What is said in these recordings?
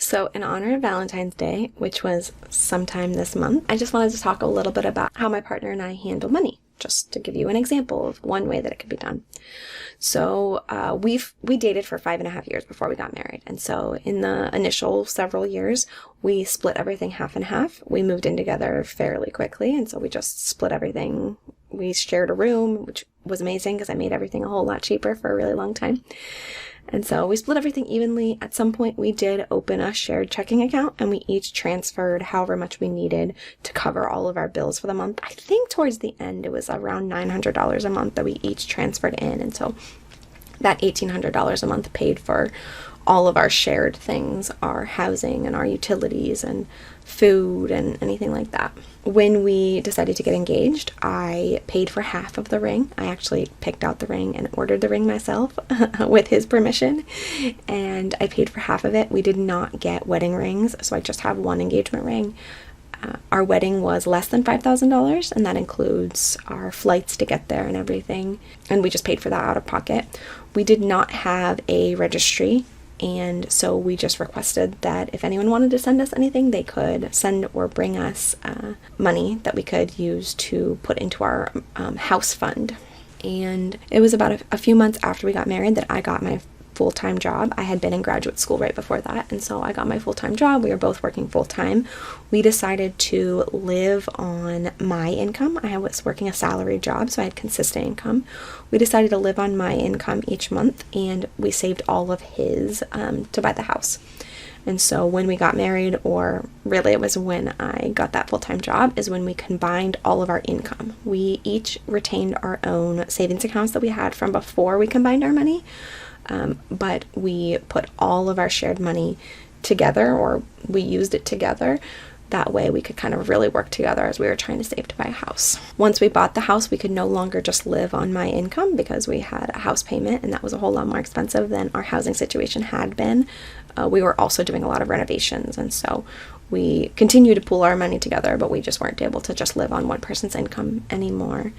So in honor of Valentine's Day, which was sometime this month, I just wanted to talk a little bit about how my partner and I handle money, just to give you an example of one way that it could be done. So we dated for 5.5 years before we got married. And so in the initial several years, we split everything half and half. We moved in together fairly quickly. And so we just split everything. We shared a room, which was amazing because I made everything a whole lot cheaper for a really long time. And so we split everything evenly. At some point, we did open a shared checking account and we each transferred however much we needed to cover all of our bills for the month. I think towards the end, it was around $900 a month that we each transferred in. And so that $1,800 a month paid for all of our shared things, our housing and our utilities and food and anything like that. When we decided to get engaged, I paid for half of the ring. I actually picked out the ring and ordered the ring myself with his permission, and I paid for half of it. We did not get wedding rings, so I just have one engagement ring. Our wedding was less than $5,000, and that includes our flights to get there and everything, and we just paid for that out of pocket. We did not have a registry, and so we just requested that if anyone wanted to send us anything, they could send or bring us money that we could use to put into our house fund. And it was about a few months after we got married that I got my full-time job. I had been in graduate school right before that, and so I got my full-time job. We were both working full-time. We decided to live on my income. I was working a salary job, so I had consistent income. We decided to live on my income each month, and we saved all of his to buy the house. And so when we got married, or really it was when I got that full-time job, is when we combined all of our income. We each retained our own savings accounts that we had from before we combined our money. But we put all of our shared money together, or we used it together. That way we could kind of really work together as we were trying to save to buy a house. Once we bought the house, we could no longer just live on my income because we had a house payment, and that was a whole lot more expensive than our housing situation had been. We were also doing a lot of renovations, and so we continued to pool our money together, but we just weren't able to just live on one person's income anymore.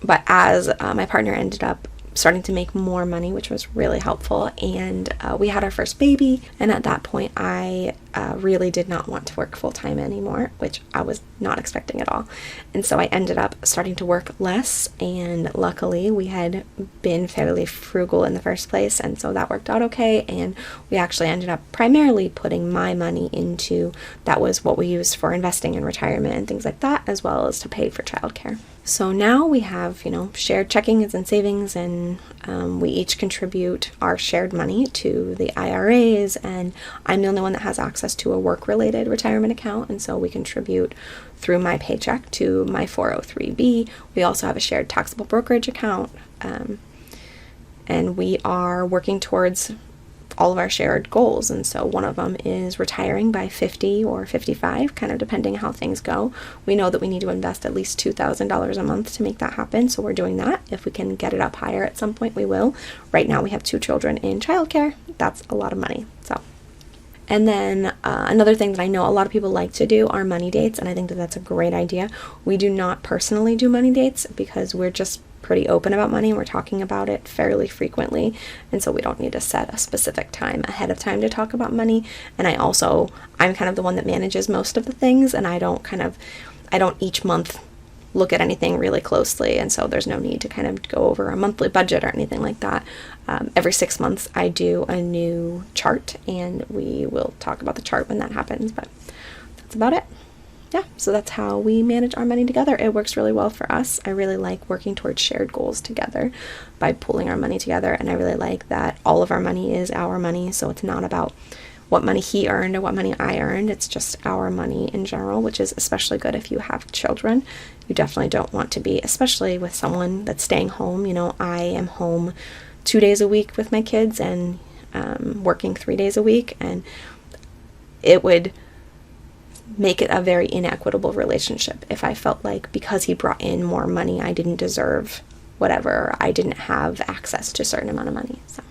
But as my partner ended up starting to make more money, which was really helpful, and we had our first baby, and at that point I really did not want to work full-time anymore, which I was not expecting at all. And so I ended up starting to work less, and luckily we had been fairly frugal in the first place, and so that worked out okay. And we actually ended up primarily putting my money into, that was what we used for investing in retirement and things like that, as well as to pay for childcare. So now we have, shared checkings and savings, and we each contribute our shared money to the IRAs, and I'm the only one that has access to a work-related retirement account, and so we contribute through my paycheck to my 403b. We also have a shared taxable brokerage account, and we are working towards all of our shared goals. And so one of them is retiring by 50 or 55, kind of depending how things go. We know that we need to invest at least $2,000 a month to make that happen, so we're doing that. If we can get it up higher at some point, we will. Right now we have 2 children in childcare. That's a lot of money. And then another thing that I know a lot of people like to do are money dates, and I think that that's a great idea. We do not personally do money dates because we're just pretty open about money, and we're talking about it fairly frequently, and so we don't need to set a specific time ahead of time to talk about money. And I'm kind of the one that manages most of the things, and I don't each month look at anything really closely, and so there's no need to kind of go over a monthly budget or anything like that. Every 6 months I do a new chart, and we will talk about the chart when that happens, but that's about it. Yeah, so that's how we manage our money together. It works really well for us. I really like working towards shared goals together by pooling our money together, and I really like that all of our money is our money, so it's not about what money he earned or what money I earned. It's just our money in general, which is especially good if you have children. You definitely don't want to be, especially with someone that's staying home. I am home 2 days a week with my kids and working 3 days a week, and it would make it a very inequitable relationship if I felt like because he brought in more money, I didn't deserve whatever, or I didn't have access to a certain amount of money. So